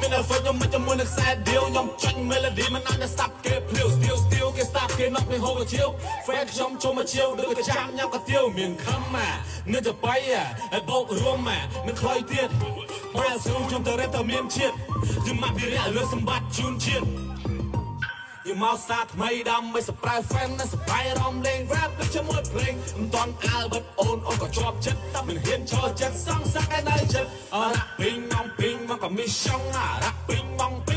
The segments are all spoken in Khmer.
មានអហ្វិកខ្ញុំមិនជាមួយនឹងខ្សែដៀវខ្ញុំចាញ់ melody មិនអាចស្ដាប់គេភ្លាវ still គេស្ដាប់គេnok គេហូបជាវ fan ខ្ញុំជុំមកជាវដូចតែចាំញ៉ាំកាទៀវមានខំមកនឹងទៅបាយឲ្យបោករួមមកនឹងខ្លុយទៀតមកស៊ូខ្ញុំទៅរត់ទៅមានជាតិយំមកពីរៈលើសម្បត្តិជូនជាតិយមកសាថ្មីដើម្បីសប្រែ fan និងសប្រែរំលេង rap ដូចជាមួយភ្លេងមិនតន់អាលបិទអូនក៏ជាប់ចិត្តតែមិនហ៊ានចូលចិត្តសងសាក់ឯនៅចិត្តអរ៉ាពីងមកក៏មានចង់អរ៉ាពីងមក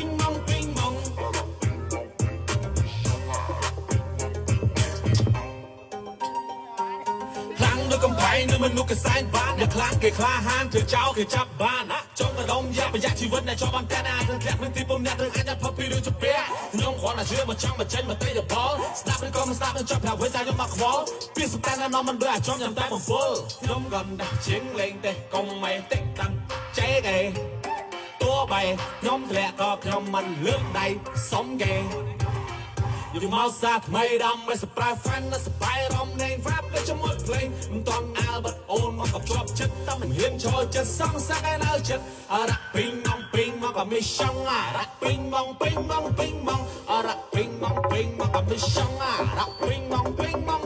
ដូចកំផែងនៅមនុស្សកសែងបានអ្នកខ្លាំងគេក្លាហានធ្វើចោលគេចាប់បានចង់កដុំយ៉ាប្រយ័ត្នជីវិតអ្នកជាប់អន្តរជាតិធ្លាក់នឹងទីពំអ្នកនឹងអាចផុតពីរឿងជាពាខ្ញុំគ្រាន់តែជឿមកចង់មកចេញមកទេទៅផលស្ដាប់ឬក៏មិនស្ដាប់នឹងចាប់ថាវិញតែខ្ញុំមកខ្វល់ពីសំតានណោះមិនដូចអាចចំញ៉ាំតែបំពល់ខ្ញុំក៏ដាក់ជាងលេងទេកុំមិនតិចតាំងចេកឯតួបែខ្ញុំធ្លាក់ក៏ខ្ញុំមិនលើកដៃសុំគេយូរមកសាថ្មីដើម្បីសប្រែ fan និងសប្រែរំលេង rap ដូចជាមួយភ្លេងមិនតន់អាលបិទអូនមកក៏ជាប់ចិត្តតែមិនហ៊ានចូលចិត្តសងសាក់ឯនៅចិត្តអរ៉ាពីងមកក៏មានចង់អរ៉ាពីងមកអរ៉ាពីងមកក៏មានចង់អរ៉ាពីងមក